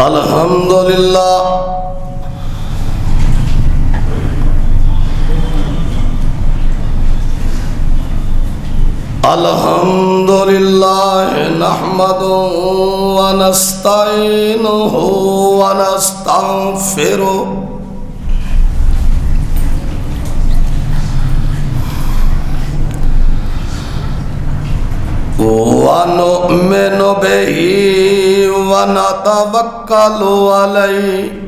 الحمدللہ الحمدللہ نحمده ونستعینه ونستغفره ونؤمن به ونتوکل علیہ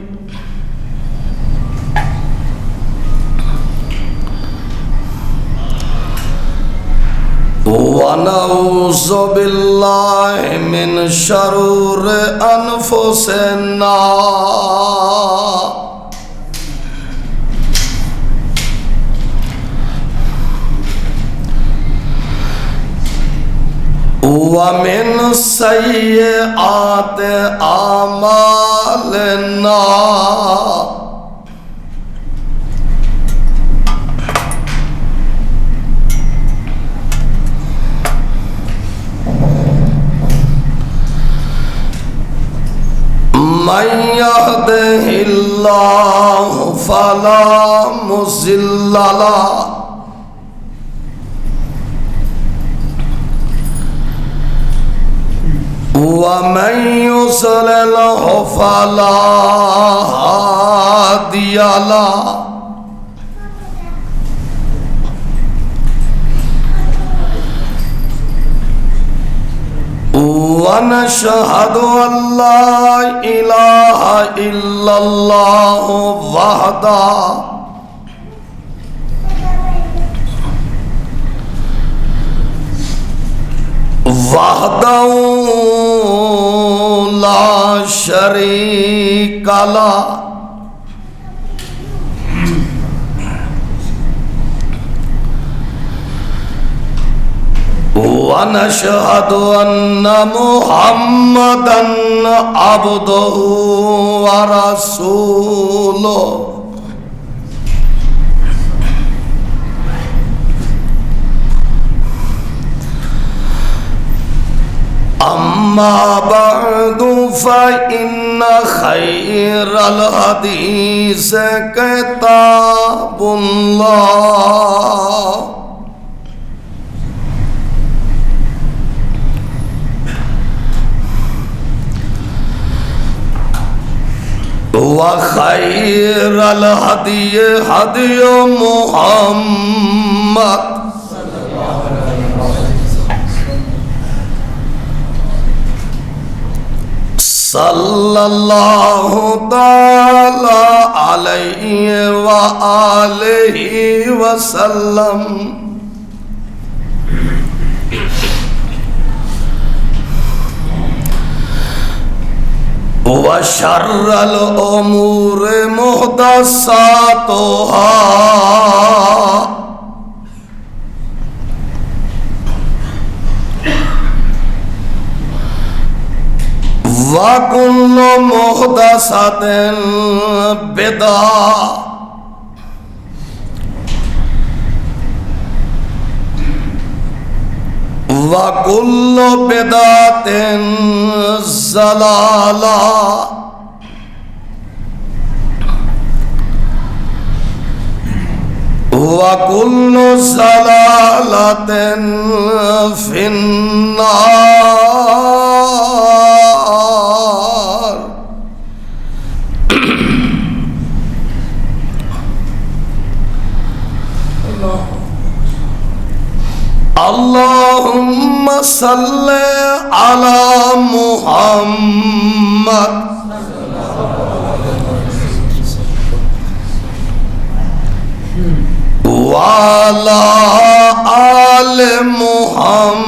ونعوذ باللہ من شرور انفسنا ومن سیئات اعمالنا من يهده الله فلا مضل له ومن يضلل فلا هادي له ونشهد أن لا إله إلا الله وحده لا شريك له ونشهد أن محمدًا عبده ورسوله أما بعد فإن خير الحديث كتاب الله وخير الهدي هدي محمد صلى الله تعالى عليه وآله وسلم وشر الأمور محدثاتها وكل محدثة بدعة وكل بدعة ضلالة وكل ضلالة في النار اللهم صل على محمد وعلى آل محمد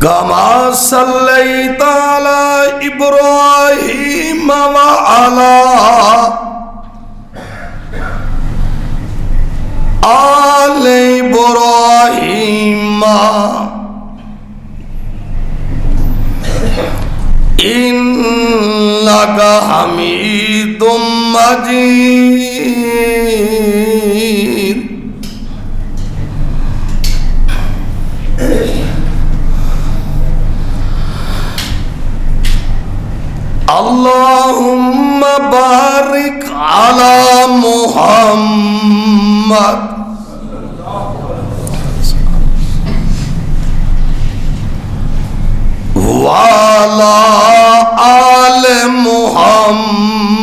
كما صليت على إبراهيم وعلى آل إبراهيم إنك حميد مجيد بارک علی محمد وعلی آل محمد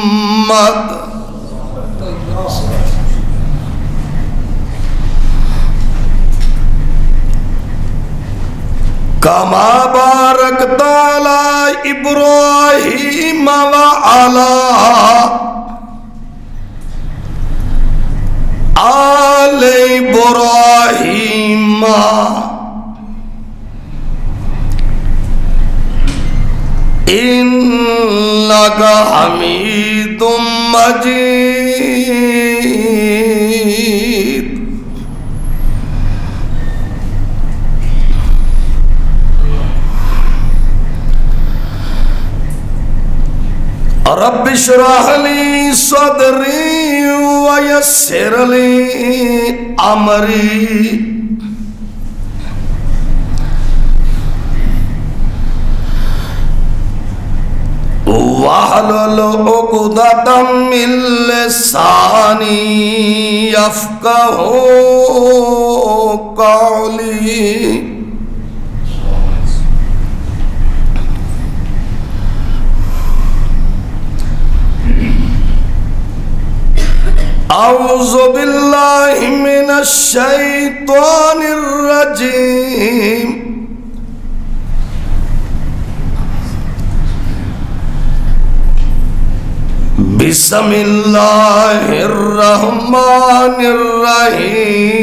کما بارکت علی ابراہیم وعلی آل ابراہیم انک حمید مجید رب اشرح لی صدری ویسر لی امری واحلل عقدۃ من لسانی یفقہوا قولی اعوذ باللہ من الشیطان الرجیم بسم اللہ الرحمن الرحیم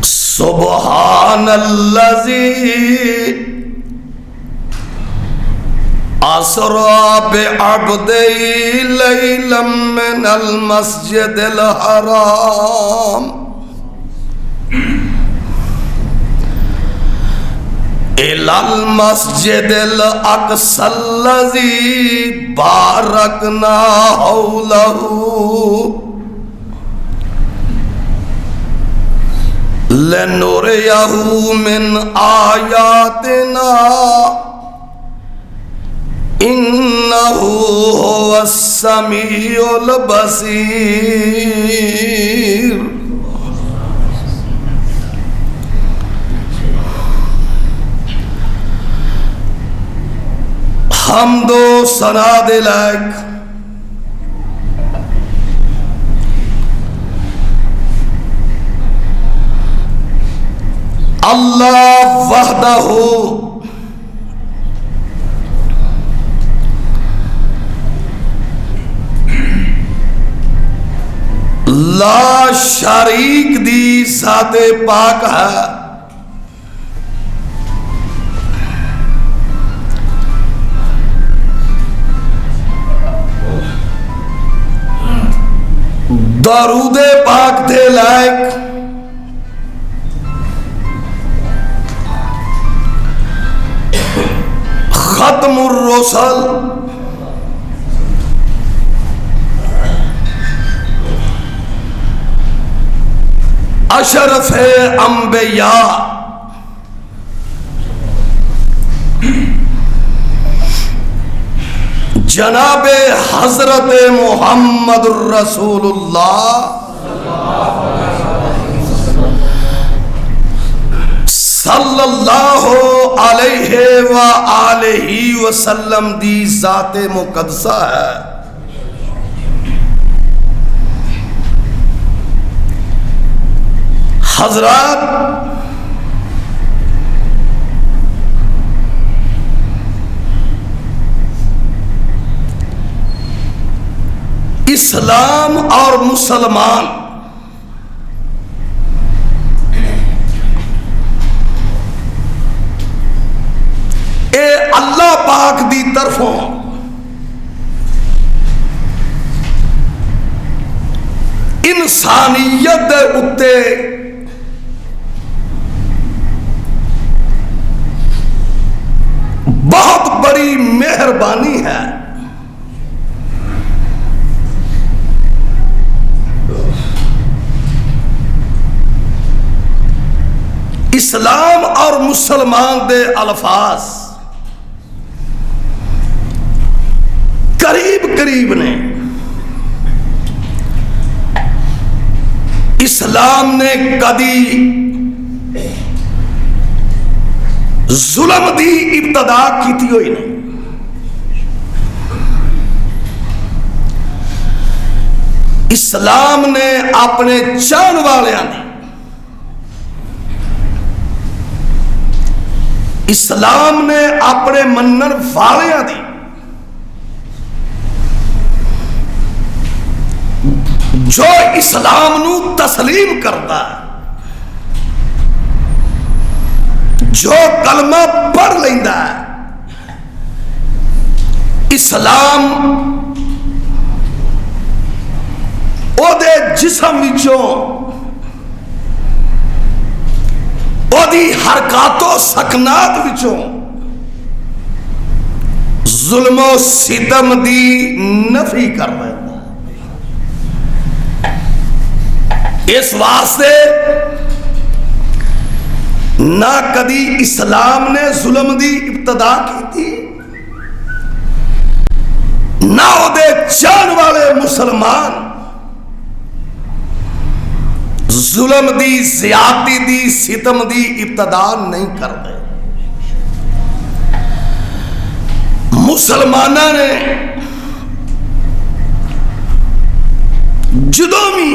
سبحان الذی اسری بعبدہ لیلا من المسجد الحرام إلى المسجد الأقصى الذي باركنا حوله لنريه من آياتنا إنه هو السميع البصير حمد و ثنا دے لائق اللہ وحدہ لا شریک دی ذات پاک ہے درود پاک دے لائق ختم الرسل اشرف انبیاء جناب حضرت محمد الرسول اللہ صلی اللہ علیہ وآلہ وسلم دی ذات مقدسہ ہے حضرات اسلام اور مسلمان اے اللہ پاک دی طرفوں انسانیت دے اتے بہت بڑی مہربانی ہے اسلام اور مسلمان دے الفاظ قریب قریب نے. اسلام نے کدی ظلم دی ابتدا کیتی ہوئی نہیں. اسلام نے اپنے چاہن والیاں دی، اسلام نے اپنے منن والیاں دی جو اسلام نو تسلیم کرتا ہے، جو کلمہ پڑھ لیندہ ہے، اسلام او دے جسم وچوں او دی حرکات و سکنات وچوں ظلم و ستم دی نفی کر رہا ہے. اس واسطے نہ کدی اسلام نے ظلم دی ابتدا کی تھی، نہ او دے چاہن والے مسلمان ظلم دی، زیادتی دی، ستم دی ابتدا نہیں کر دے. مسلمانہ نے جدوں بھی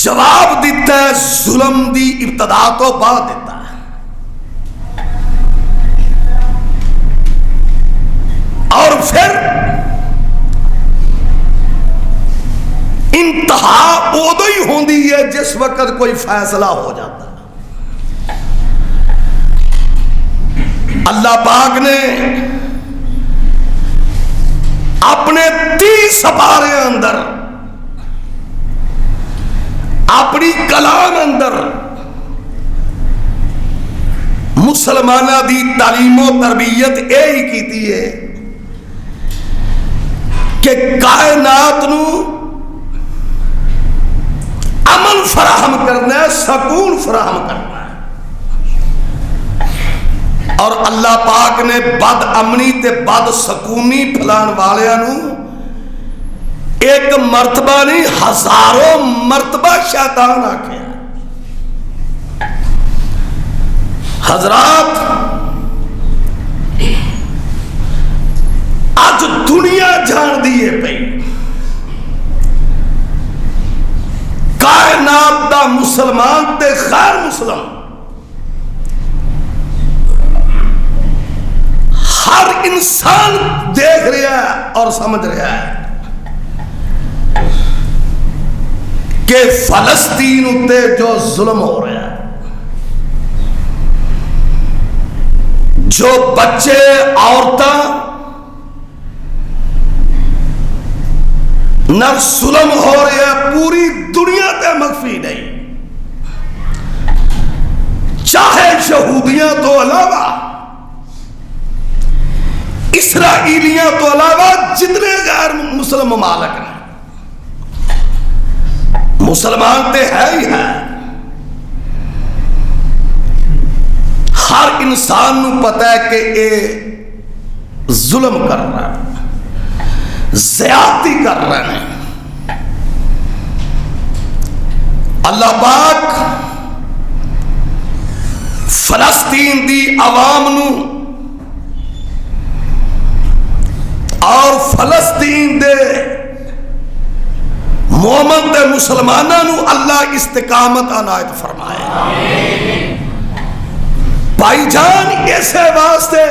جواب دیتا ہے ظلم دی ابتدا تو بعد دیتا ہے. اور پھر انتہا ادو ہی ہوندی ہے جس وقت کوئی فیصلہ ہو جاتا ہے. اللہ پاک نے اپنے 30 سپارے اندر، اپنی کلام اندر مسلمانہ دی تعلیم و تربیت یہی کیتی ہے کہ کائنات نو امن فراہم کرنا ہے، سکون فراہم کرنا ہے. اور اللہ پاک نے بد امنی تے بد سکونی پھلان والیاں نو ایک مرتبہ نہیں ہزاروں مرتبہ شیطان آکھیا. حضرات آج دنیا جان دیے پئی کائنات دا مسلمان تے غیر مسلم ہر انسان دیکھ رہا ہے اور سمجھ رہا ہے کہ فلسطین اتے جو ظلم ہو رہا ہے، جو بچے عورتاں نہ ظلم ہو رہا ہے، پوری دنیا تے مخفی نہیں. چاہے یہودیاں تو علاوہ، اسرائیلیاں تو علاوہ جتنے غیر مسلم ممالک ہیں، مسلمان تے ہے ہی ہے. ہر انسان نو پتا ہے کہ اے ظلم کر رہا ہے، زیادتی کر رہے ہیں. اللہ پاک فلسطین دی عوام نو اور فلسطین دے مومن دے مسلمانوں نو اللہ استقامت عنایت فرمائے. بھائی جان اسے واسطے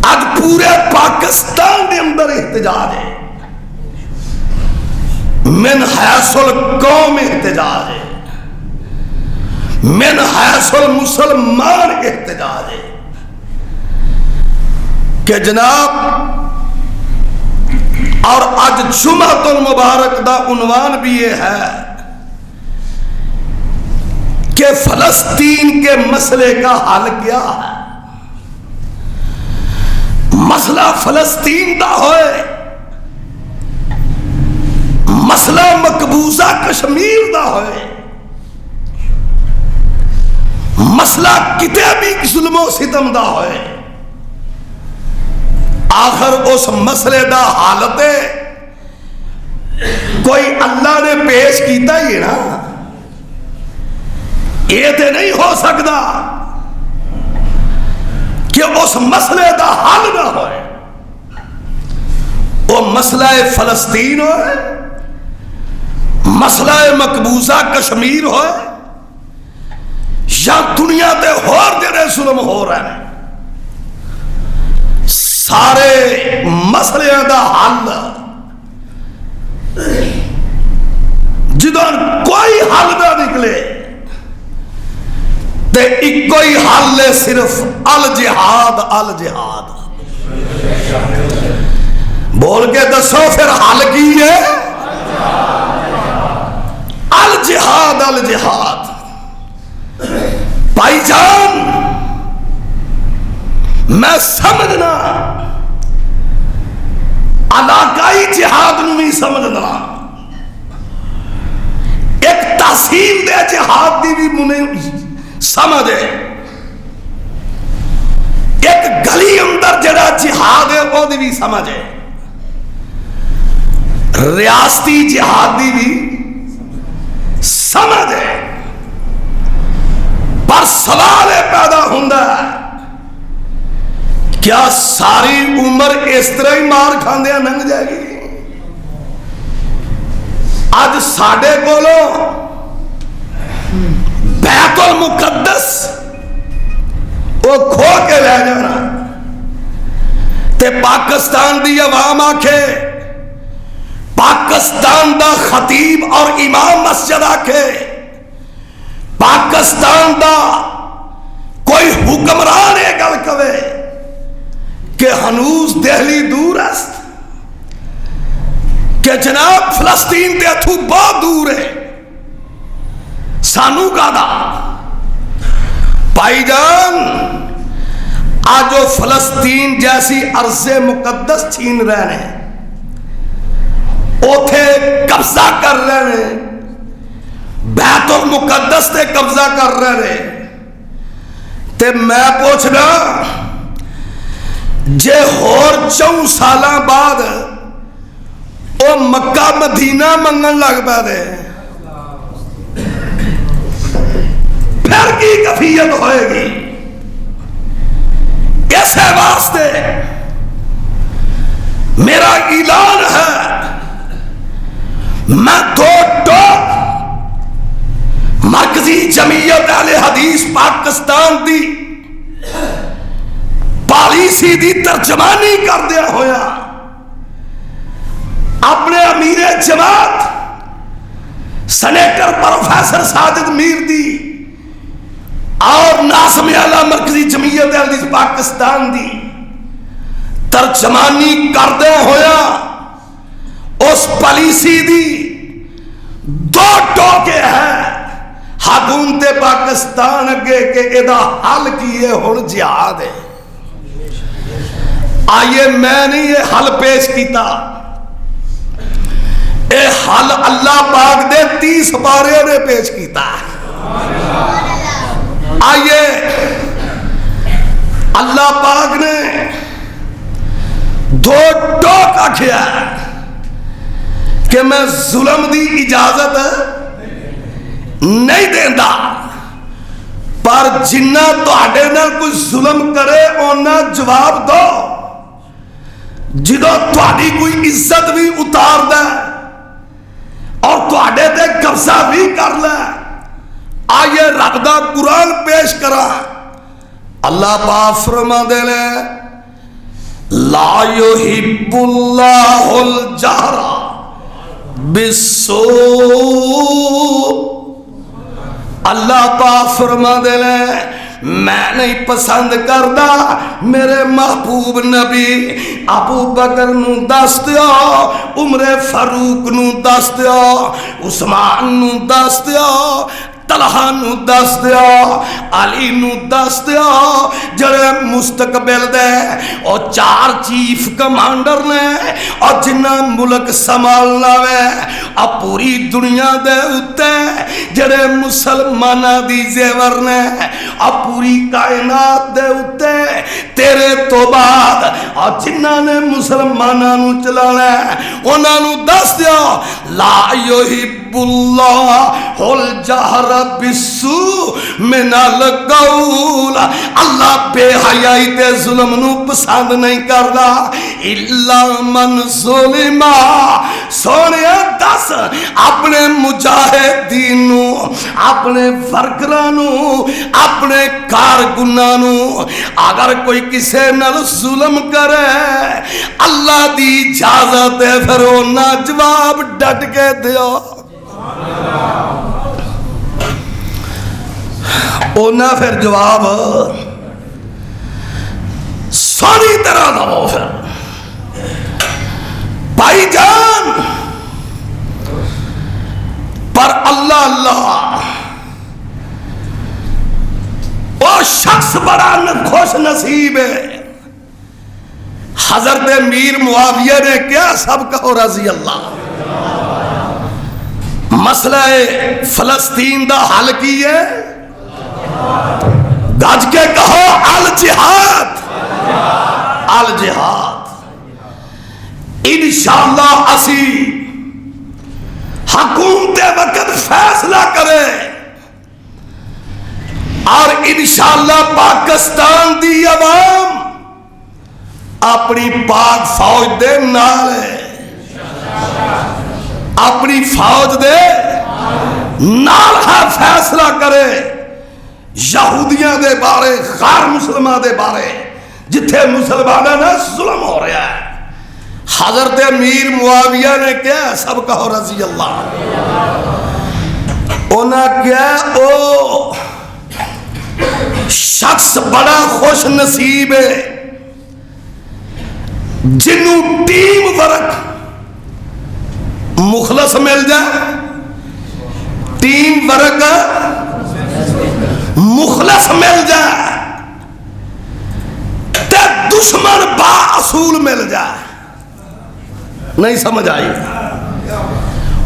آج پورے پاکستان دے اندر احتجاج ہے، من حیث القوم احتجاج ہے، من حیث المسلمان احتجاج ہے کہ جناب. اور آج جمعۃ المبارک دا عنوان بھی یہ ہے کہ فلسطین کے مسئلے کا حل کیا ہے. مسئلہ فلسطین دا ہوئے، مسئلہ مقبوضہ کشمیر دا ہوئے، مسئلہ کتے بھی ظلم و ستم دا ہوئے، آخر اس مسئلے دا حالت کوئی اللہ نے پیش کیتا ہی نا، یہ تے نہیں ہو سکتا کہ اس مسئلے دا حل نہ ہوئے۔ وہ مسئلہ فلسطین ہوئے، مسئلہ مقبوضہ کشمیر ہوئے، یا دنیا تے ہور جڑے ظلم ہو رہے ہیں، سارے مسئلے دا حل جدوں کوئی حل نہ نکلے تے ایک کوئی حل ہے، صرف الجہاد الجہاد۔ بول کے دسو پھر حل کی ہے؟ الجہاد الجہاد۔ بھائی جان میں سمجھنا علاقائی جہاد نو بھی سمجھنا، ایک تحصیل دے جہاد دی بھی منہ سمجھے، ایک گلی اندر جڑا جہاد ہے وہ دی بھی سمجھے، ریاستی جہاد دی بھی سمجھے۔ پر سوال پیدا ہوندہ ہے کیا ساری عمر اس طرح ہی مار کھاندے لنگ جائے گی؟ آج ساڈے کولوں بیت المقدس وہ کھو کے لے جانا تے پاکستان دی عوام آکھے، پاکستان دا خطیب اور امام مسجد آکھے، پاکستان دا کوئی حکمران یہ گل کہے کہ ہنوز دہلی دور است، کہ جناب فلسطین دے اتھو بہت دور ہے، سانو کا دا بھائی جان آج جو فلسطین جیسی ارض مقدس چھین رہے ہیں، اوتھے قبضہ کر رہے ہیں، بیت المقدس تے قبضہ کر رہے ہیں، تے میں پوچھنا جے ہور 4 سالاں بعد او مکہ مدینہ منگن لگ پہ دے پھر کی کفیت ہوئے گی؟ کیسے واسطے میرا اعلان ہے، میں 2 ٹوک مرکزی جمعیت اہل حدیث پاکستان دی پالیسی دی ترجمانی کر دیا ہویا اپنے امیر جماعت سینیٹر پروفیسر ساجد میر دی اور ناظم اعلیٰ مرکزی جمعیت اہل حدیث پاکستان دی ترجمانی کر دیا ہویا اس پالیسی دی 2 ٹوکے ہیں حکومت پاکستان اگے کہ ادا حل کیے ہن جہاد ہے۔ آئیے میں نے یہ حل پیش کیتا، اے حل اللہ پاک دے 30 پارے نے پیش کیتا۔ آئیے اللہ پاک نے 2 ٹوک آکھیا کہ میں ظلم دی اجازت نہیں دیندہ، پر جنہ تہاڈے نال کوئی ظلم کرے اونا جواب دو، جدو تہاڈی کوئی عزت بھی اتار دے اور تہاڈے تے قبضہ بھی کر لے۔ آئیے رب دا قرآن پیش کرا، اللہ پاک فرما دے لے لا یحب اللہ الجہر بالسوء، اللہ پاک فرما دے لے میں نہیں پسند کردہ میرے محبوب نبی ابو بکر نو دس دیو، عمر فاروق نو دس دیو، عثمان نو دس دیو طلحہ نو دس دیا، علی نو دس دیا، جڑے مستقبل دے اور 4 چیف کمانڈر نے اور جنہ ملک سنبھالنا وے اور پوری دنیا دے اتے جڑے مسلمانہ دی زیور نے اور پوری کائنات دے اتے تیرے تو بعد اور جنہ نے مسلمانہ نو چلانا ہے انہاں نو دس دیا لا یحب اللہ الجہر بالسوء من القول، اللہ بے حیائی تے ظلم نو پسند نہیں کردا الا من ظلم، سونے دس اپنے مجاہدین نو اپنے ورکراں نو اپنے کارکناں نو اگر کوئی کسے نال ظلم کرے اللہ دی اجازت ہے پھر انہاں جواب ڈٹ کے دیو، انہاں پھر جواب ساری طرح دو پھر بھائی جان، پر اللہ اللہ وہ شخص بڑا خوش نصیب ہے۔ حضرت امیر معاویہ نے کیا سب کہو رضی اللہ، مسئلہ فلسطین دا حل کی ہے، گج کے کہو الجہاد، الجہاد انشاءاللہ اسی حکومت وقت فیصلہ کرے اور انشاءاللہ پاکستان دی عوام اپنی پاک فوج دے نال ہے، اپنی فوج دے نال ہے فیصلہ کرے یہودیاں دے بارے غیر مسلمان دے بارے جتھے مسلمانوں نے ظلم ہو رہا ہے۔ حضرت امیر معاویہ نے کیا سب کہو رضی اللہ، انہاں کیا او شخص بڑا خوش نصیب ہے جنوں ٹیم ورک مخلص مل جائے، ٹیم ورک مخلص مل جائے تے دشمن با اصول مل جائے۔ نہیں سمجھ آئی؟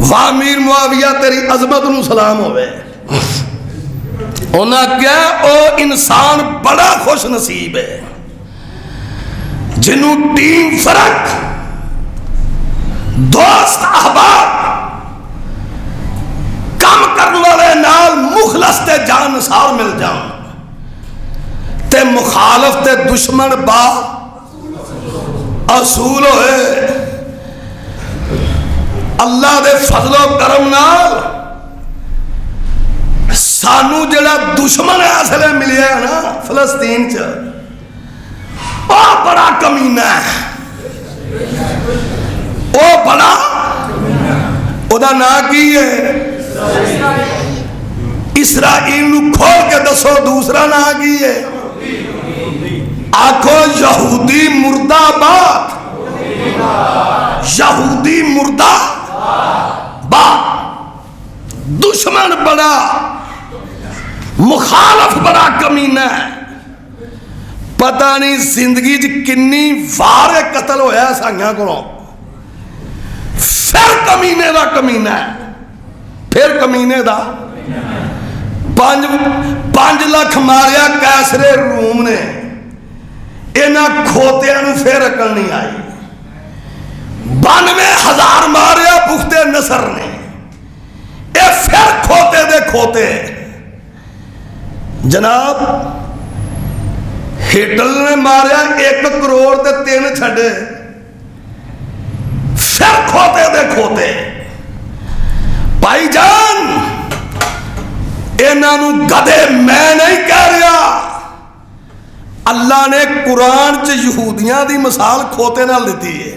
واہ امیر معاویہ تیری عظمت نو سلام ہوئے، انہاں کیا او انسان بڑا خوش نصیب ہے جنوں ٹیم فرق دوست احباب کام کرنے والے نال مخلص تے جان نثار مل جان تے مخالف تے دشمن با اصول ہوئے۔ اللہ دے فضل و کرم نال سانو جڑا دشمن اصل ملیا ہے نا فلسطین چ وہ بڑا کمینہ ہے، وہ بڑا او دا نام کی ہے اسرائیل نو کھول کے دسو دوسرا نام کی ہے، آکھو یہودی مردہ باد، یہودی مردہ باد، دشمن بڑا مخالف بڑا کمینہ ہے، پتہ نہیں زندگی کنی وار قتل ہویا سائیاں کو، پھر کمینے دا کمینہ ہے، پھر کمینے دا 5 لاکھ ماریا کیسرے روم نے، اینا کھوتیاں نو پھر اکل نہیں آئی، 92,000 ماریا بخت نصر نے، اے پھر کھوتے دے کھوتے۔ جناب ہٹلر نے ماریا 1 کروڑ تے 3 چھڑے، پھر کھوتے دے کھوتے۔ بھائی جان انہاں نو گدے میں نہیں کہہ رہا، اللہ نے قرآن چ یہودیاں دی مثال کھوتے نال دیتی ہے،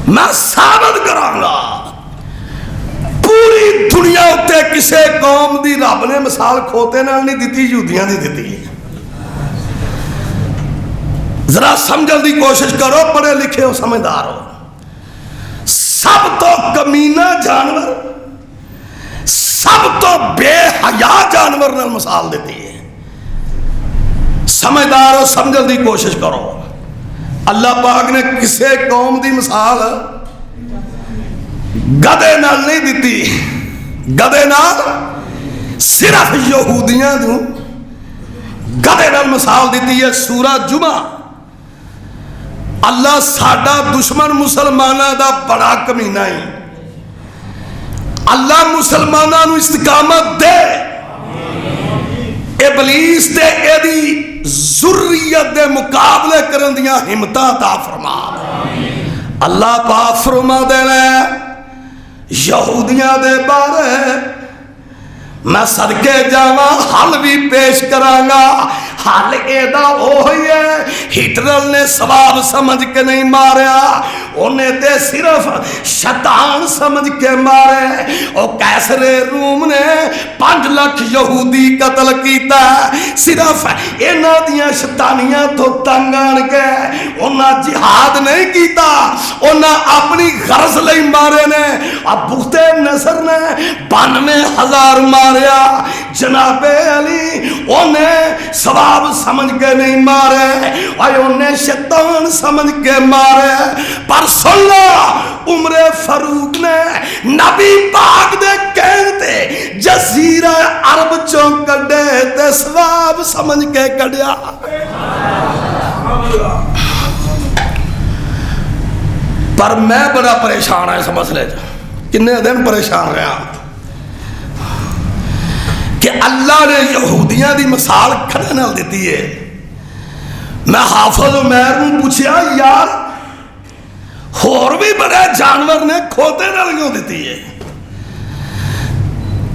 میں ثابت کراں گا پوری دنیا اتے کسے قوم دی رب نے مثال کھوتے نال نہیں دیتی، یہودیاں دی دیتی ہے۔ ذرا سمجھن دی کوشش کرو، پڑھے لکھے ہو سمجھدار ہو، سب تو کمینہ جانور سب تو بے حیا جانور نال مثال دیتی ہے. سمجھدار ہو, سمجھن دی کوشش کرو. اللہ پاک نے کسے قوم دی مثال گدے نال نہیں دیتی. گدے نال صرف یہودیاں دوں گدے نال مثال دیتی ہے. سورہ جمعہ. اللہ ساڈا دشمن مسلمانوں دا بڑا کمینہ ہے. اللہ مسلمانوں نو استقامت دے. ابلیس تے ایدی ذریت دے مقابلے کرن دیاں ہمتاں عطا فرما. اللہ پاک فرما دے یہودیاں دے بارے میں صدقے جاواں حل بھی پیش کرانگا. حل ایدہ وہی ہے, ہٹلر نے ثواب سمجھ کے نہیں ماریا, انہیں تے صرف شیطان سمجھ کے مارے. اور قیصر روم نے 5 لاکھ یہودی قتل کیتا صرف انہاں دیاں شیطانیاں تو تنگ آن کے. انہاں جہاد نہیں کیتا, انہاں اپنی غرض لئی مارے نے. اب بخت نصر نے 92,000 ماریا. جناب علی انہیں ثواب سمجھ کے نہیں مارے, اور انہیں شیطان سمجھ کے مارے. پر سن لو, عمر فاروق نے نبی پاک دے کہتے جزیرہ عرب چوں کڈے تے ثواب سمجھ کے کڈیا. پر میں بڑا پریشان ہوں اس مسئلے کنے دن پریشان رہا کہ اللہ نے یہودیاں دی مثال کھڑے نال دیتی ہے. میں حافظ عمیر نوں پوچھیا یار اور بھی بڑے جانور نے کھوتے نال کیوں دیتی ہے؟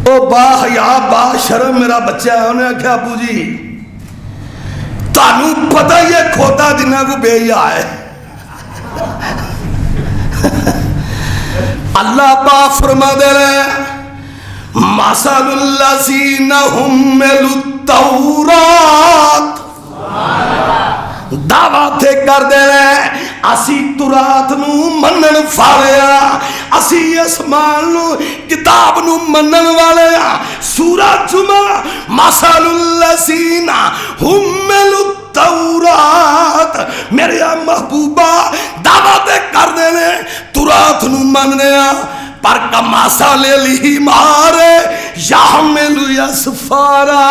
او با حیا با شرم میرا بچہ ہے. انہیں آکھیا ابو جی تانوں پتہ ہی ہے کھوتا جنہاں کو بے حیا ہے. اللہ پاک فرما دے رہے مثل الذین حملوا التوراۃ. دعویٰ تے کر دے رہے اسی تورات نو منن فاریا, اسی اسمان نو کتاب نو منن والے. سورہ جمعہ مثل الذین حملوا التوراۃ. میرے محبوبہ دعویٰ تے کر دے رہے تورات نو مننے پر کماسا لے لی مارے یحمل یسفارا.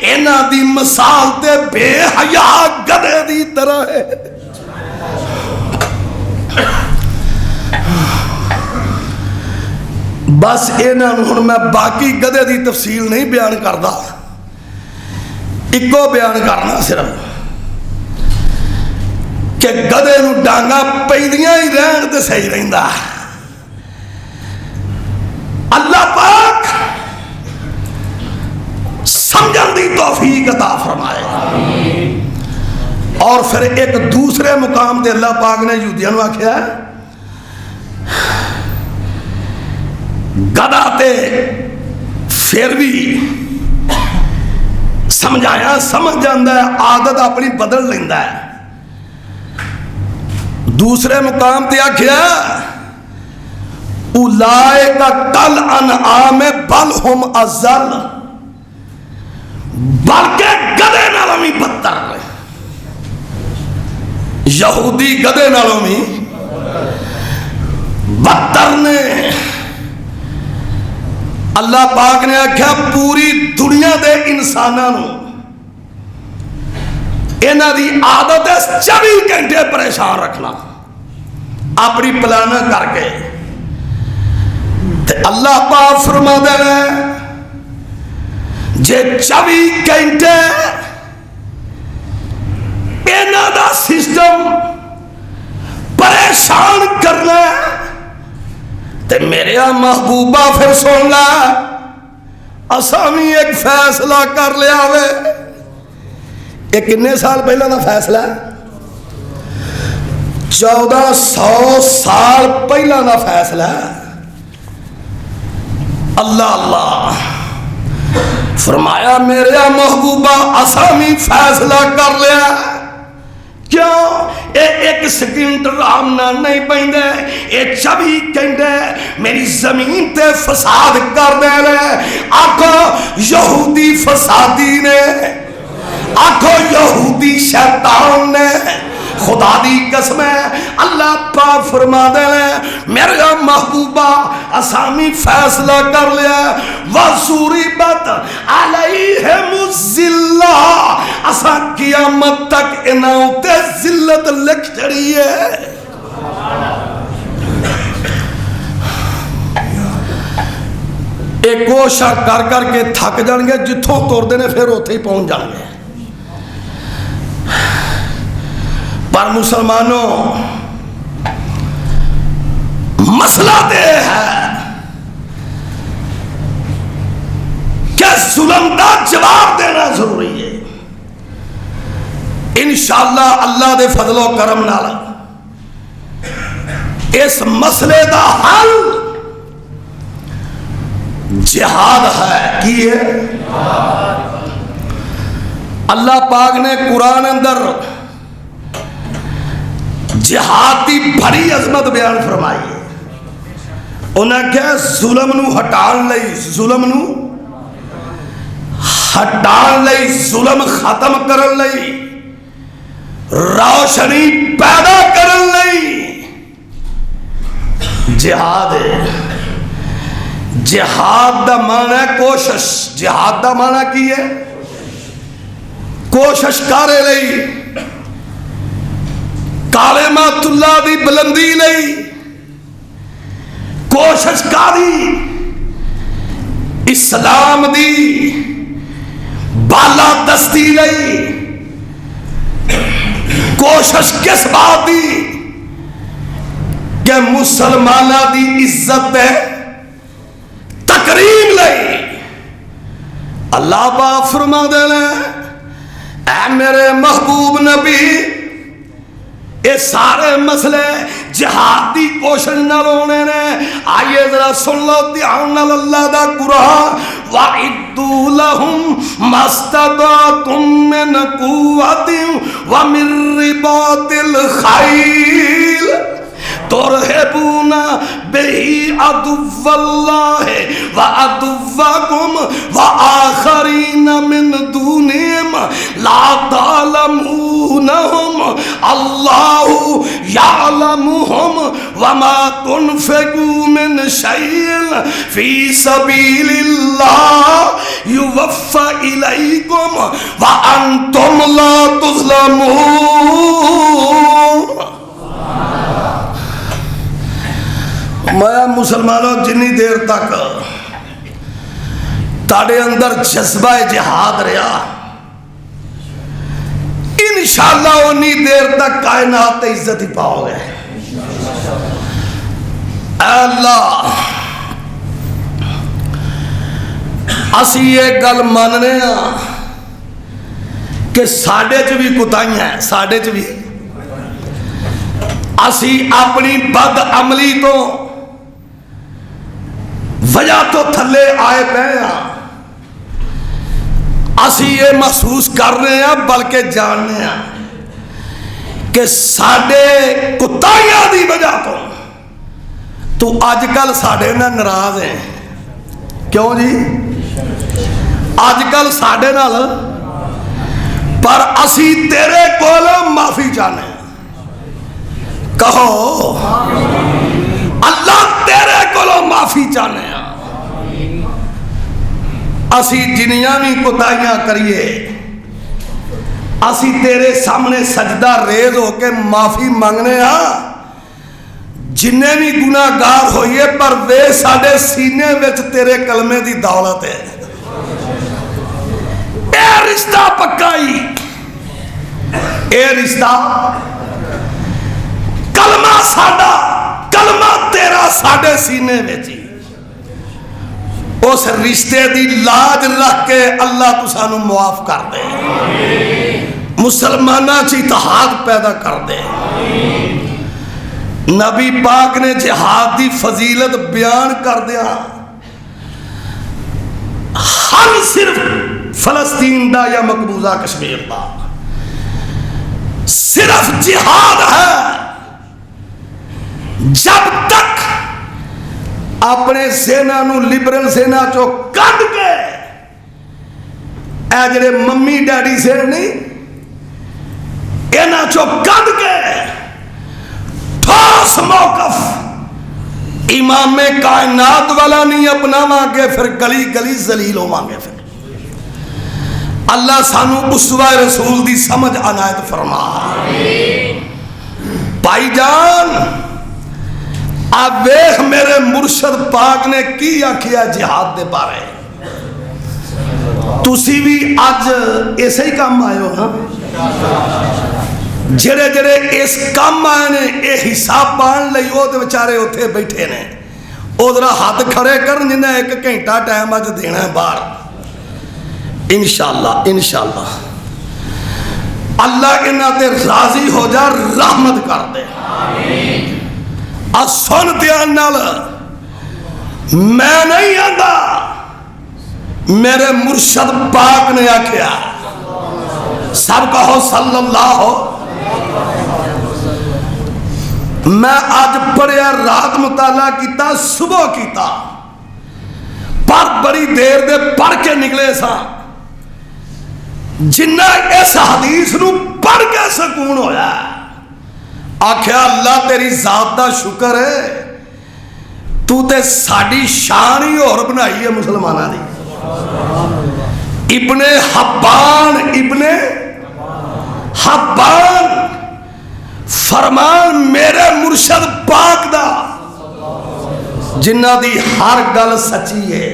اینا دی مثال تے بے حیا گدے دی طرح ہے. بس اینا ہن میں باقی گدے دی تفصیل نہیں بیان کردا, اکو بیان کرنا صرف کہ گدے نو ڈانگا پیندیاں ہی رہن تے صحیح رہندا. اللہ پاک سمجھن دی توفیق عطا فرمائے. اور پھر ایک دوسرے مقام تے اللہ پاک نے یہودیاں نوں آکھیا گدا تے پھر بھی سمجھایا سمجھ جاندا ہے, عادت اپنی بدل لیندا ہے. دوسرے مقام تے آکھیا اولئک کل انعام بل ہم اضل. بلکہ گدے نالوں بھی بدتر ہے. یہودی گدے نالوں بھی بدتر نے. اللہ پاک نے آکھیا پوری دنیا دے انساناں نو انہاں دی عادت ہے 24 گھنٹے پریشان رکھنا اپنی پلانہ کر کے. تے اللہ پاک فرما دے رہے جے 24 گھنٹے انہاں دا سسٹم پریشان کرنا تے میرے محبوبہ پھر سن لا اساں بھی ایک فیصلہ کر لیا وے. یہ کنے سال پہلے دا فیصلہ ہے؟ 1400 سال پہلے دا فیصلہ ہے. اللہ اللہ فرمایا میرے محبوبہ اساں بھی فیصلہ کر لیا کیوں ایک سیکنڈ رام نہ نہیں پیندے اے 24 گھنٹے میری زمین تے فساد کر دے رہے. آکھو یہودی فسادی نے, آکھو یہودی شیطان نے. خدا دی قسم ہے اللہ پاک فرما دے میرے محبوبہ اسامی فیصلہ کر لیا وَصُرِبَتْ عَلَيْهِمُ الذِّلَّةُ اسا قیامت تک انہوں تے ذلت لکھ چڑی ہے. ایک کوشش کر کر کے تھک جان گے جتھوں توڑ دینے پھر ہوتے ہی پہنچ جان گے. پر مسلمانوں مسئلہ دے ہے کہ ظلم دا جواب دینا ضروری ہے. انشاءاللہ اللہ دے فضل و کرم نال اس مسئلے دا حل جہاد ہے. کی ہے اللہ پاک نے قرآن اندر جہاد دی بڑی عظمت بیان فرمائی ہے. انہیں کہا ظلم نو ہٹان لئی, ظلم نو ہٹان لئی, ظلم ختم کرن لئی, روشنی پیدا کرن لئی جہاد ہے. جہاد دا معنی ہے کوشش. جہاد دا معنی کی ہے کوشش کرے لئی, کلمات اللہ دی بلندی لئی کوشش کاری, اسلام دی بالا دستی لئی کوشش کس بات دی کہ مسلمانہ دی عزت ہے تکریم لئی. اللہ پاک فرما دے لے اے میرے محبوب نبی یہ سارے مسئلے جہادی کوشش نہ ہونے نے. آئیے ذرا سن لو دھیان نال اللہ دا قرآن وَعِدُّوا لَهُمْ مَا اسْتَطَعْتُم مِّن قُوَّةٍ وَمِن رِّبَاطِ الْخَيْلِ ترهبون به عدو الله وعدوكم وآخرين من دونهم لا تعلمونهم الله يعلمهم وما تنفقوا من شيء في سبيل الله يوفى إليكم وأنتم لا تظلمون. میں مسلمانوں جنی دیر تک تاڑے اندر جذبہ جہاد رہا انشاءاللہ انی دیر تک کائنات عزت ہی پاؤ گے. اے اللہ اسی یہ گل ماننے ہیں کہ ساڑے چ بھی کتائیں ہیں, ساڑے چ بھی اسی اپنی بد عملی تو وجہ تو تھلے آئے پہ ہیں. اسی یہ محسوس کر رہے ہیں بلکہ جاننے ہیں کہ ساڑے کتائیاں دی وجہ تو آج کل ساڑے نہ ناراض ہیں. کیوں جی آج کل ساڑے نال پر اسی تیرے کولوں معافی چاہنے کہو اللہ تیرے کولوں معافی چاہنے ہیں. اسی جنیاں بھی کتائیاں کریے اسی تیرے سامنے سجدہ ریز ہو کے معافی مانگنے ہاں جنہیں بھی گناہ گار ہوئیے پر وے ساڑے سینے وچ تیرے کلمے دی دولت ہے. اے رشتہ پکائی, اے رشتہ کلمہ ساڑا, کلمہ تیرا ساڑے سینے وچی اس رشتے دی لاج رکھ کے اللہ تو سانو معاف کر دے, مسلمانہ چی اتحاد پیدا کر دے. نبی پاک نے جہاد دی فضیلت بیان کر دیا. ہر صرف فلسطین دا یا مقبوضہ کشمیر دا صرف جہاد ہے. جب تک اپنے سینا نو لبرل سینا چو کڈ کے اے جڑے ممی ڈیڈی سے نہیں اینا چو کڈ کے ٹھوس موقف امام کائنات والا نہیں اپناواں گے پھر گلی گلی ذلیل ہوواں گے. پھر اللہ سانو اسوہ رسول دی سمجھ عنایت فرما. بھائی جان اب ویخ میرے مرشد پاک نے کی آکھیا جہاد دے بارے. تسی بھی اج ایسے ہی کام آئے ہو نا. جڑے جڑے اس کام آئے نے اے حساب پان لئی او دے بیچارے اوتھے بیٹھے نے. او ذرا ہاتھ کھڑے کرن جنہیں 1 گھنٹہ ٹائم اج دینا ہے باہر. انشاءاللہ انشاءاللہ اللہ انہاں تے راضی ہو جا, رحمت کر دے. سن دھیان نال میں نہیں آندا, میرے مرشد پاک نے آکھیا. سب کہو صلی اللہ ہو. میں آج پڑھیا, رات مطالعہ کیتا, صبح کیتا, پر بڑی دیر دے پڑھ کے نکلے سا. جنہ اس حدیث نو پڑھ کے سکون ہویا. آکھیا اللہ تیری ذات دا شکر ہے, تو تے ساڑی شان ہی اور بنائی ہے مسلمانہ دی. ابن حبان فرمان میرے مرشد پاک دا جنہ دی ہر گل سچی ہے,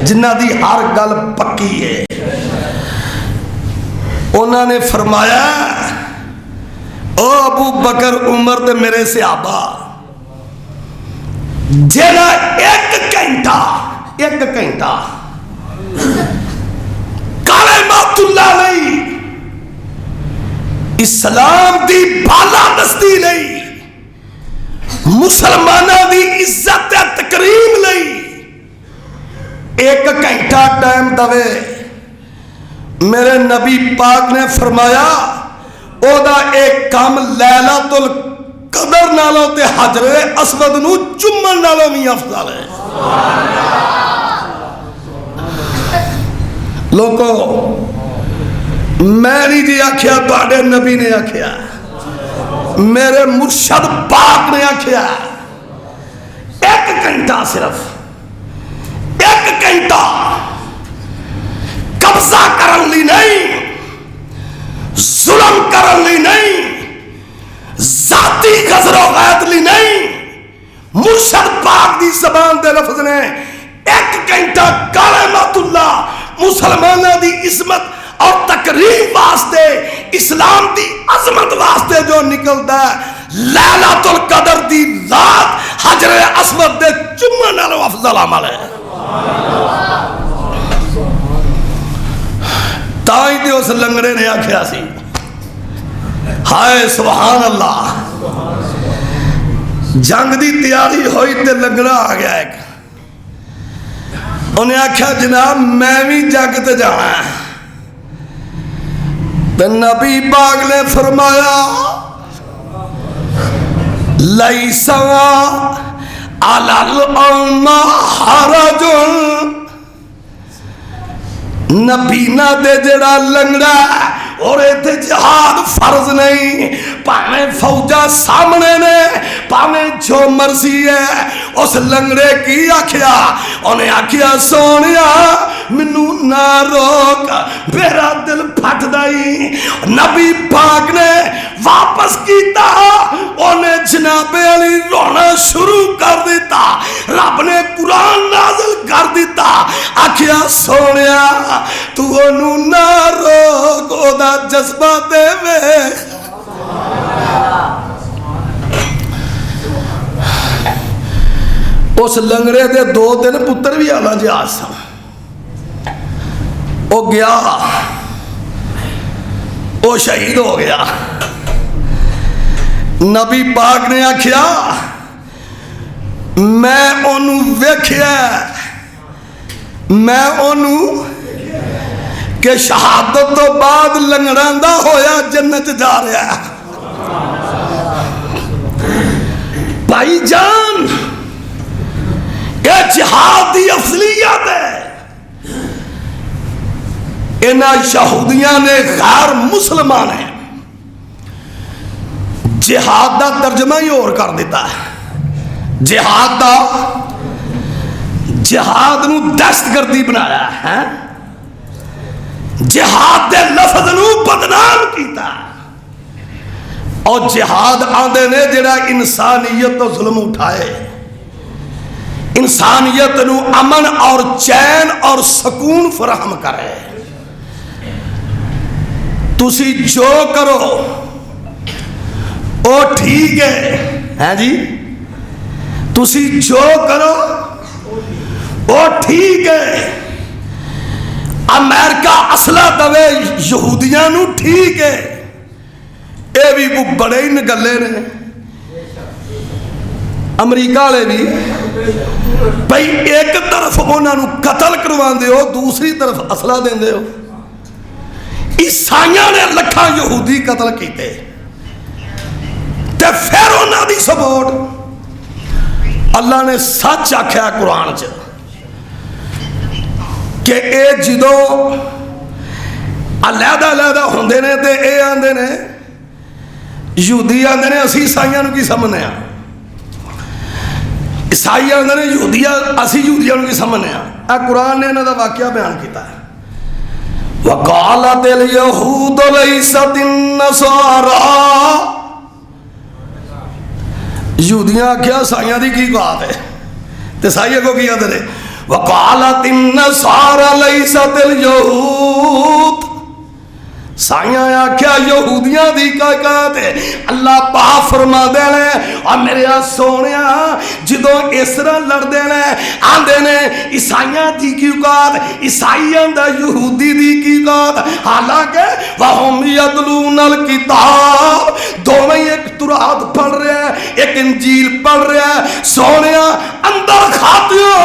جنہ دی ہر گل پکی ہے. انہوں نے فرمایا او ابو بکر عمر تے میرے صحابہ, جیڑا 1 گھنٹہ کلمۃ اللہ علیہ اسلام دی بالا دستی لئی, مسلمانہ دی عزت تکریم لئی 1 گھنٹہ ٹائم دوے, میرے نبی پاک نے فرمایا او دا ایک کام لیلۃ القدر نالوں تے حجر اسود نو چمن نالوں بھی افضل ہے. لوگوں میں نہیں جی آکھیا, تواڈے نبی نے آکھیا, میرے مرشد پاک نے آکھیا 1 گھنٹہ, صرف 1 گھنٹہ قبضہ کرن لی نہیں, ظلم کرن لی نہیں, ذاتی غزر و غیرت لی نہیں. مرشد پاک دی زبان دے لفظ نے 1 گھنٹہ کلمۃ اللہ مسلمانہ دی عظمت اور تکریم واسطے, اسلام دی عظمت واسطے جو نکلدا ہے, لیلۃ القدر دی رات حجر اسود دے چمن نالوں افضل عمل ہے. تائیں تے اس لنگڑے نے آکھیا سی, ہائے سبحان اللہ, جنگ دی تیاری ہوئی تے لنگڑا آ گیا ایک. انہیں آکھیا جناب میں بھی جنگ تے جانا ہے. تے نبی پاک نے فرمایا لیس علی الامہ حرج, نبی نہ دے جڑا لنگڑا اور ایتھے جہاد فرض نہیں, پاویں فوجا سامنے نے, پاویں جو مرضی ہے. اس لنگڑے کی آکھیا, انہیں آکھیا سونیا منو نہ روک, میرا دل پھٹ دائی. نبی پاک نے واپس کیتا, انہیں جناب علی رونا شروع کر دیتا. رب نے قرآن نازل کر دیتا, آکھیا سونیا تو انو نہ روک, او دا جذبہ دے میں. اس لنگڑے دے 2 دن پتر بھی آنا جہاز سا, او گیا, او شہید ہو گیا. نبی پاک نے آکھیا میں انہوں ویکھیا, میں انہوں کہ شہادت تو بعد لنگڑاں دا ہویا جنت جا رہا ہے. بھائی جان یہ جہاد دی اصلیت ہے. انہاں یہودیاں نے غیر مسلمان ہیں جہاد دا ترجمہ ہی اور کر دیتا ہے. جہاد دا جہاد نو دہشت گردی بنایا ہے. جہاد دے لفظ نو بدنام کیتا. اور جہاد آندے نے جڑا انسانیت تو ظلم اٹھائے, انسانیت نو امن اور چین اور سکون فراہم کرے. تسی جو کرو او ٹھیک ہے جی, تسی جو کرو او ٹھیک ہے. امریکہ اسلحہ دوے یہودیاں نو ٹھیک ہے. اے بھی بڑے ہی نگلے نے امریکہ والے بھی بھائی ایک طرف انہاں نو قتل کروا دے ہو, دوسری طرف اسلحہ دیں دے ہو. عیسائیاں نے لکھاں یہودی قتل کیتے تے پھر انہاں دی سپورٹ. اللہ نے سچ آکھیا قرآن چ کہ اے جدوں علیحدہ علیحدہ ہوندے نے تے اے آندے نے یہودی آندے نے اسی عیسائیاں نو کی سمجھنے ہاں, عیسائی آندے نے اسی یہودیاں نو کی سمجھنے ہاں. اے قرآن نے انہاں دا واقعہ بیان کیتا ہے. وقالت اليہود لیست النصارى, یہودیاں کیا عیسائیاں دی کی بات ہے تے عیسائی کو کیا دے. وقالت النصارى لیست اليہود, سائیاں کیا یہودیاں دی کائکات ہے. اللہ پاک فرما دے لے اور میرے سونیا جدوں اس طرح لڑ دے لے آندے نے عیسائیاں دی کیوکات, عیسائیاں دا یہودی دی کیوکات. حالانکہ وَهُمْ يَتْلُونَ الْكِتَابَ, دونوں ایک تورات پڑھ رہے ہیں ایک انجیل پڑھ رہے ہیں. سونیا اندر کھاتیوں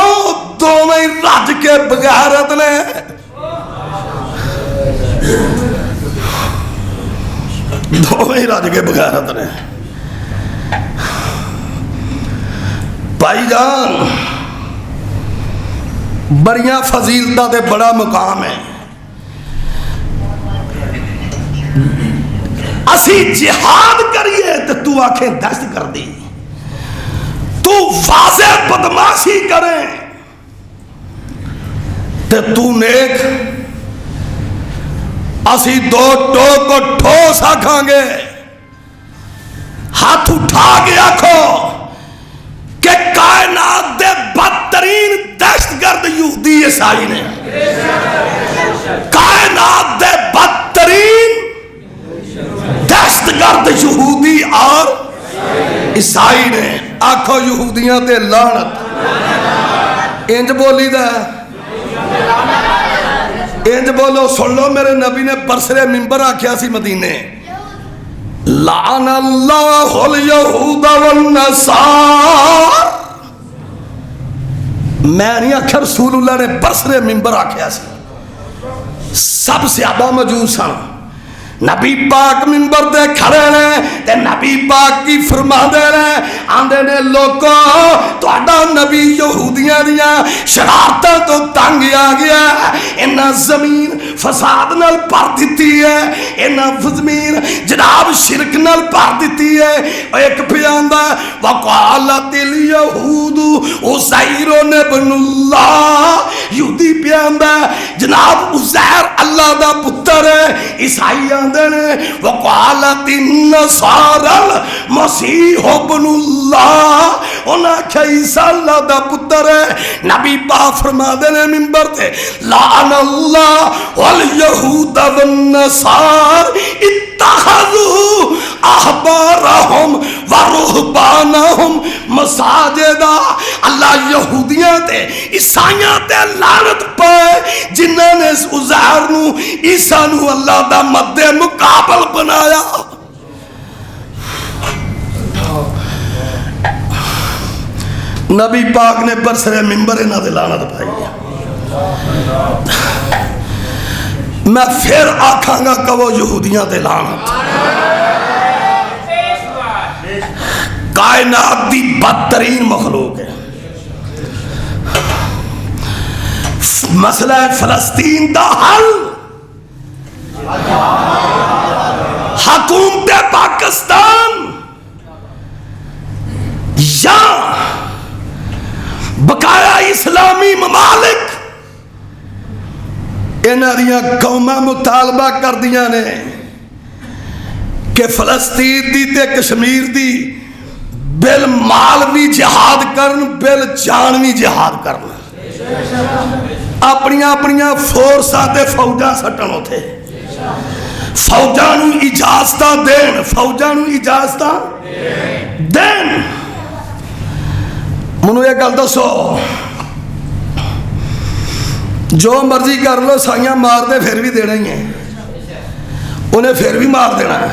دونوں رج کے بغیرت نے. دونوں ہی راج کے بغیرت نے. بھائی جان بڑیاں فضیلتاں تے بڑا مقام ہے. اسی جہاد کریے تے تو آنکھیں دست کر دی, تو واضح بدماشی کرے تے تو نیک. اسی دو ٹوک کو ٹھوس آکھاں گے, ہاتھ اٹھا کے آکھو کہ کائنات دے بدترین دہشت گرد یہودی عیسائی نے, کائنات دے بدترین دہشت گرد یہودی اور عیسائی نے. آکھو یہودیاں تے لعنت. انج بولی دا انج بولو, سن لو میرے نبی نے برسرے ممبر آکھیا سی مدینے, لعن اللہ الیہود والنصار. میں نہیں آکھیا, رسول اللہ نے برسرے ممبر آکھیا سی. سب صحابہ موجود سن. نبی پاک منبر دے کھڑے نے تے نبی پاک کی فرما دے رہے آندے نے لوگوں تہاڈا نبی یہودیاں دیاں شرارتاں تو تنگ آ گیا, انہاں زمین فساد نال بھر دتی ہے, انہاں زمین جناب شرک نال بھر دتی ہے. ایک پیاندا وقالت الیہود عزیر ابن اللہ, یہودی پیاندا جناب عزیر اللہ دا پتر ہے. عیسائی وقالت النصارى المسیح ابن اللہ, انہاں کیا عیسیٰ اللہ دا پتر ہے. نبی پاک فرما دینے منبر تے لعن اللہ والیہود والنصار اتخذوا احبارہم ورہبانہم مساجدہ. اللہ یہودیاں تے عیسائیاں تے لعنت پائے جنہاں نے اس عزیر نو عیسیٰ نو اللہ دا مد مقابل بنایا. نبی پاک نے برسرے ممبر انہاں دے لعنت پائی. میں پھر آکھاں گا کہو یہودیاں تے لعنت. کائنات دی بدترین مخلوق ہے. مسئلہ فلسطین دا حل حکومت پاکستان یا بقایا اسلامی ممالک انہاں دیاں قوماں مطالبہ کر دیاں نے کہ فلسطین دی تے کشمیر دی بل مالوی جہاد کرن بل جانوی جہاد کرن. اپنیاں اپنیاں فورساں تے فوجاں سٹن ہوتے فوجاں نوں اجازتاں دین فوجاں نوں اجازتاں دین. منو یہ گل دسو جو مرضی کر لو سائیاں مار دے پھر بھی دینا ہی ہے انہیں پھر بھی مار دینا ہے.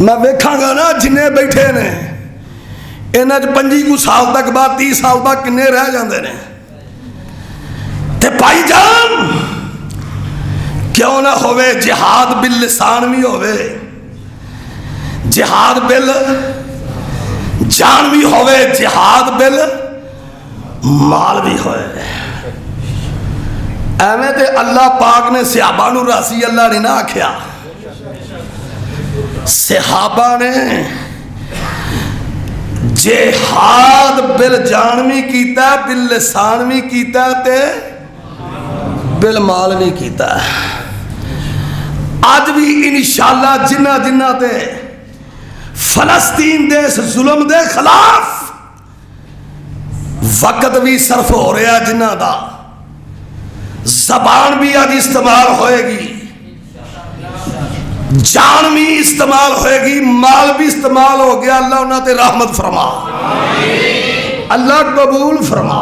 میں ویکھاں گا نا جنہیں بیٹھے نے انہاں 25 سال تک بعد 30 سال بعد کنے رہ جاندے نے تے بھائی جان کیوں نہ ہوئے جہاد باللسان بھی ہوئے جہاد بل جان بھی ہوئے جہاد بل مال بھی ہوئے. ایویں تے اللہ پاک نے صحابہ نو راسی اللہ نے نہ آکھیا صحابہ نے جہاد بل جان بھی کیتا بل لسان بھی کیتا تے بل مال بھی کیتا. آج بھی انشاءاللہ جنہ جنہ تے فلسطین دے اس ظلم دے خلاف وقت بھی صرف ہو رہا جنہ دا زبان بھی آج استعمال ہوئے گی جان بھی استعمال ہوئے گی مال بھی استعمال ہو گیا. اللہ انہاں تے رحمت فرما اللہ قبول فرما.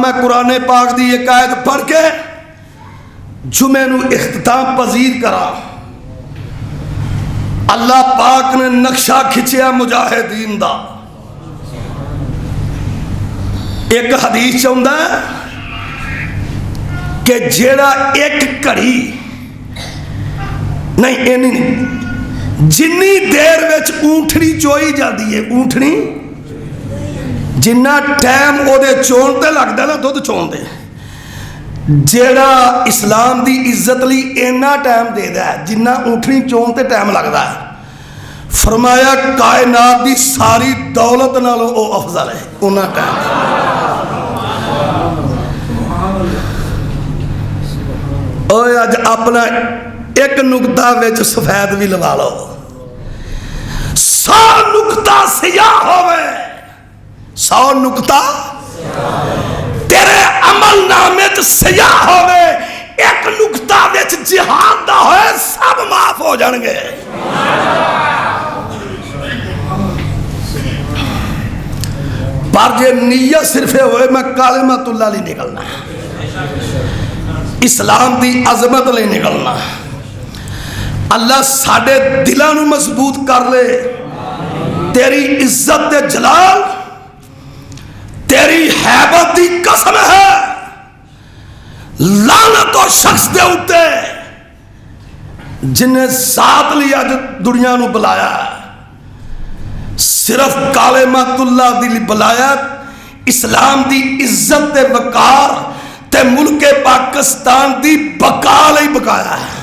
میں قرآن پاک دی ایک آیت پڑھ کے جمعے نو اختتام پذیر کرا. اللہ پاک نے نقشہ کھچیا مجاہدین دا. ایک حدیث چاہتا ہے کہ جیڑا ایک گھڑی نہیں جنی دیر وچ اونٹنی چوئی جاتی ہے اونٹنی جنہ ٹائم او دے چون تے لگتا ہے نا دودھ چون دے جیڑا اسلام دی عزت لی اینا ٹائم دے دا ہے جنہ اونٹنی چون تے ٹائم لگتا ہے. فرمایا کائنات دی ساری دولت نالوں او افضل ہے اونا ٹائم. اوہ آج اپنا ایک نکتہ ویچ سفید بھی لوا لو 100 نکتہ سیاہ ہوئے 100 نکتہ تیرے عمل نامت سیاہ ہوئے ایک نکتہ ویچ جہاد دا ہوئے سب معاف ہو جانگے. پر جے نیت صرف ہوئے میں کلمۃ اللہ لی نکلنا اسلام دی عظمت لے نکلنا. اللہ ساڑھے دلانو مضبوط کر لے. تیری عزت دے جلال تیری حیبت دی قسم ہے لعنت و شخص دے ہوتے جنہیں ذات لیا جو دنیا نو بلایا صرف کلمۃ اللہ دی بلایا اسلام دی عزت دے وقار تے ملک پاکستان دی بقا لئی بقایا ہے.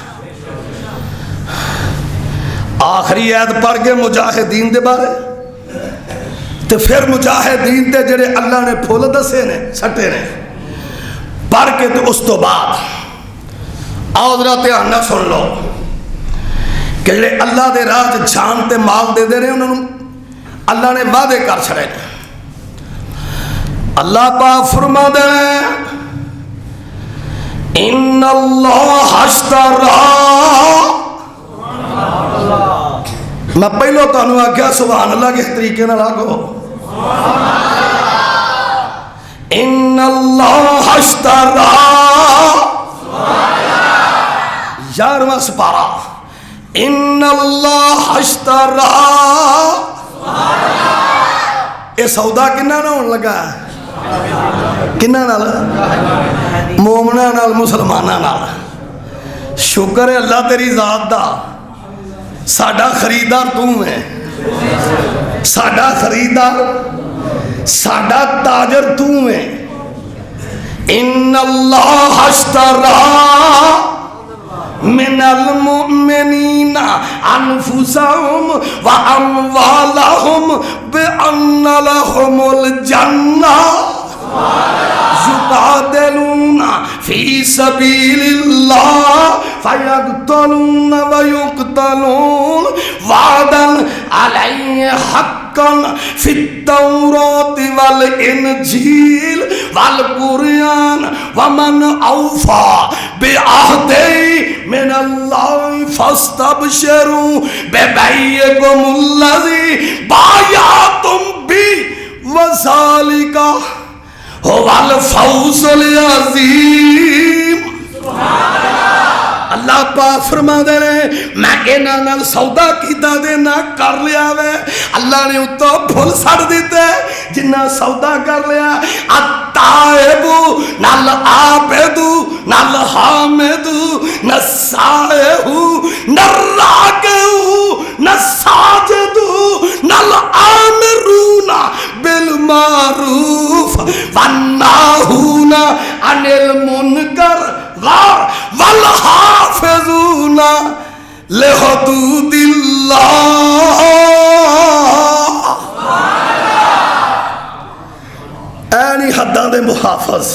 آخری عید پڑھ کے مجاہدین دے بارے تے پھر مجاہدین تے جڑے اللہ نے پھول دسے نے سٹے نے پڑھ کے تے اس تو بعد آؤ ذرا دھیان نہ سن لو کہ جڑے اللہ دے راہ جان تے مال دے دے رہے انہوں نے اللہ نے وعدے کر چھڑے نے. اللہ پاک فرما دے ان اللہ اشترى میں پہلو تانوں آکھیا سبحان اللہ کے طریقے نہ لاگو ان اللہ اشترى 11واں سپارہ ان اللہ اشترى اے سودا کنہ نہ ہون لگا کنہ نال مومنہ نال مسلمانہ نال. شکر ہے اللہ تیری ذات دا ساڑھا خریدار تم ہے ساڈا خریدار ساڈا تاجر تو ہے. ان اللہ اشترى من المؤمنین انفسهم واموالهم بان لهم الجنہ يقاتلون في سبيل الله فيقتلون ويقتلون وعدا عليه حقا في التوراة والإنجيل والقرآن ومن أوفى بعهده من الله فاستبشروا ببيعكم الذي بايعتم به وذلك هو الفوز العظیم. اللہ پاک فرما دے رہے میں انہاں نال سودا کیتا دے نہ کر لیا وے. اللہ نے اتو پھل سڑ دیتے جنہ سودا کر لیا. التائبو نال عابدو نال حامدو نہ سائہو نہ راکعو نہ ساجدو نال آمرون بالمعروف والناہون عن المنکر والحافظون لحدود اللہ. اینی حداں دے محافظ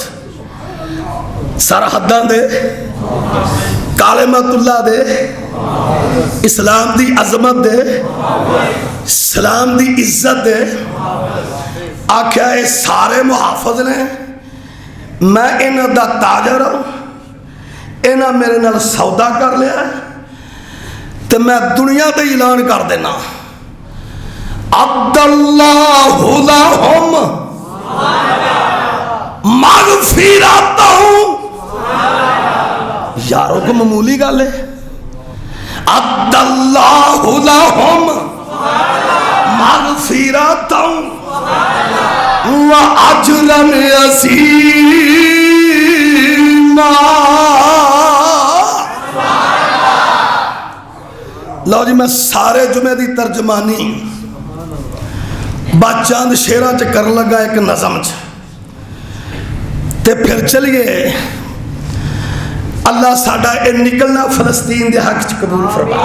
سرحداں دے کلمۃ اللہ دے اسلام دی عظمت دے اسلام دی عزت دے آکھیا اے سارے محافظ نے. میں انہاں دا تاجر ہوں. انہاں میرے نال سودا کر لیا تو میں دنیا تے اعلان کر دینا عبداللہ لہم مغفرتہم. یاروں کو معمولی گل ہے. عبداللہ لہم مغفرتہم وَأَجْرًا عَظِيمًا. لو جی میں سارے جمعے دی ترجمانی بچاند شیرہ چ کر لگا ایک نظم چ تے پھر چلیے اللہ ساڈا اے نکلنا فلسطین دے حق چ قبول فرما.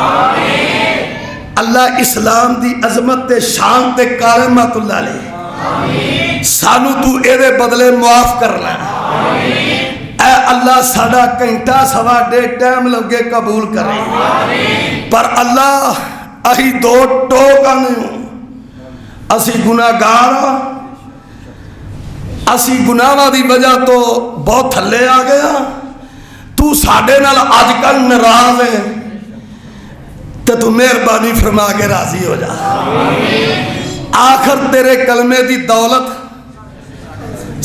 اللہ اسلام دی عظمت تے شان تے کلمۃ اللہ علیہ سانو تو اے دے بدلے معاف کرنا. اے اللہ ساڈا گھنٹہ سوا ڈیڑھ ٹائم لگے قبول کرے. پر اللہ اہی دو ٹوک آنے اسی گناہگار اسی گناہاں دی وجہ تو بہت تھلے آ گیا. تو ساڈے نال اج کل ناراض ہے تے تو مہربانی فرما کے راضی ہو جا. آخر تیرے کلمے دی دولت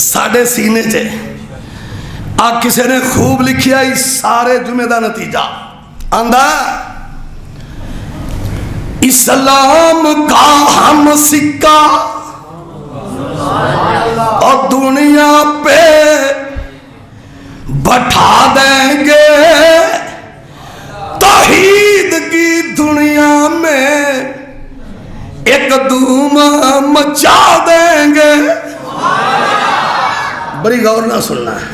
ساڈے سینے چے کسے نے خوب لکھیا اس سارے جمعے دا نتیجہ آندا اسلام کا ہم سکہ اور دنیا پہ بٹھا دیں گے. توحید کی دنیا میں ایک دھوم مچا دیں گے. بڑی غور نہ سننا ہے.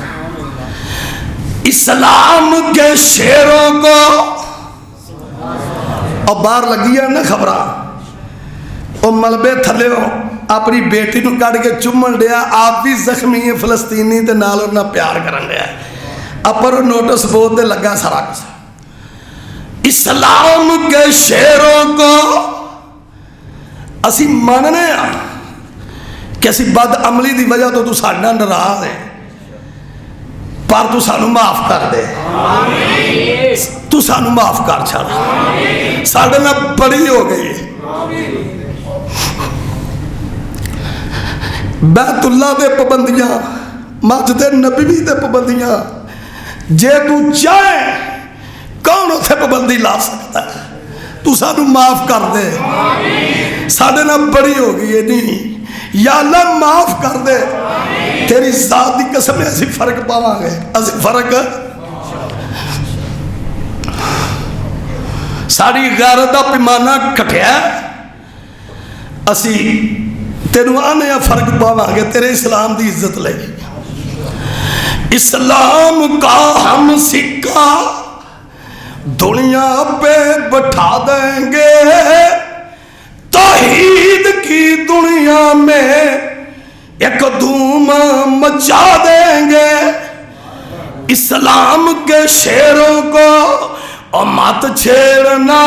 اسلام کے شیروں کو اور باہر لگی ہے نا خبراں وہ ملبے تھلے ہو اپنی بیٹی نو کٹ کے چومن دیا. آپ بھی زخمی ہیں فلسطینی تے نال انہاں پیار کرن دیا. اپر نوٹس بورڈ تے لگا سارا کچھ. اسلام کے شیروں کو اسی ماننے ہیں کہ اسی بد عملی دی وجہ تو ساڈا ناراض ہے پر تو سانو معاف کر دے. تو سانو معاف کر چھڑ. ساڈے نال بڑی ہو گئی. بیت اللہ دے پابندیاں مسجد نبوی دے پابندیاں جے تو چاہے کون اتھے پابندی لا سکتا ہے. تو سانو معاف کر دے. ساڈے نال بڑی ہو گئی ہے نہیں یا اللہ معاف کر دے. تیری ذات دی قسم ہے اسی فرق پاواں گے. اسی فرق ساری غیرت دا پیمانہ کٹیا اسی تینوں آنے فرق پاواں گے تیرے اسلام دی عزت لے. اسلام کا ہم سکہ دنیا پہ بٹھا دیں گے, توحید کی دنیا میں ایک دھوم مچا دیں گے. اسلام کے شیروں کو اور مت چھیڑنا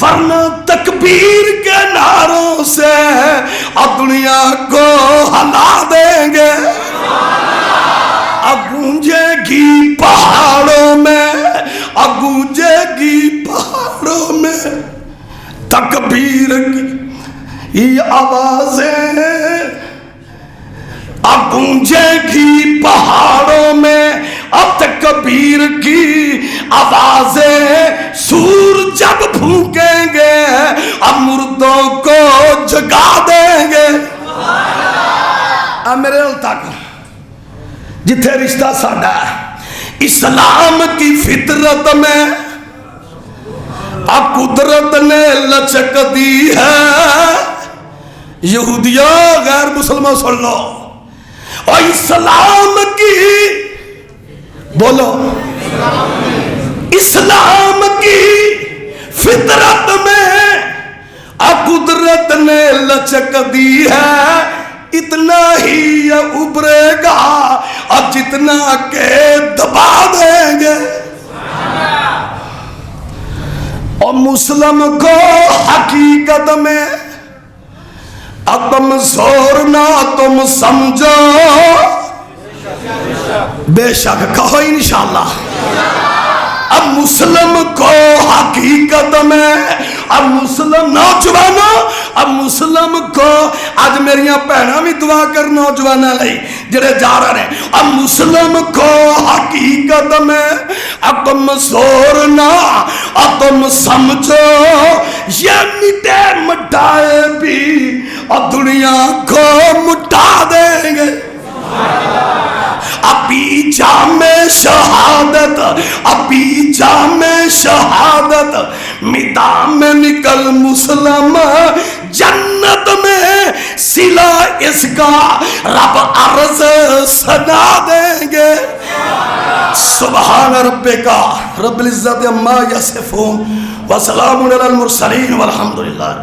ورنہ تکبیر کے نعروں سے اور دنیا کو ہلا دیں گے. اب گونجے گی پہاڑوں میں, اب گونجے گی پہاڑوں میں تکبیر کی آوازیں, اب گونجے گی پہاڑوں میں اب تکبیر کی آوازیں. سور جب پھونکیں گے اب مردوں کو جگا دیں گے. اب میرے تک جتھے رشتہ ساڈا ہے اسلام کی فطرت میں اب قدرت نے لچک دی ہے. یہودیوں غیر مسلمان سن لو, اور اسلام کی بولو اسلام کی فطرت میں اب قدرت نے لچک دی ہے. اتنا ہی ابھرے گا اور جتنا کہ دبا دیں گے. اور مسلم کو حقیقت میں اب تم زور نہ تم سمجھو, بے شک کہو انشاءاللہ. اب مسلم کو حقیقت میں اب مسلم نوجوانوں اب مسلم کو آج میری بہناں بھی دعا کر نوجوانوں لئی جڑے جا رہے ہیں. اب مسلم کو حقیقت میں اب تم زور نہ اب تم سمجھو, یہ مٹے مٹائے بھی اور دنیا کو مٹا دیں گے. ابھی جام شہادت ابھی جام شہادت میدان میں نکل مسلم, جنت میں سلا اس کا رب عرض سنا دیں گے. سبحان ربک رب العزت عما یصفون وسلام علی المرسلین والحمدللہ.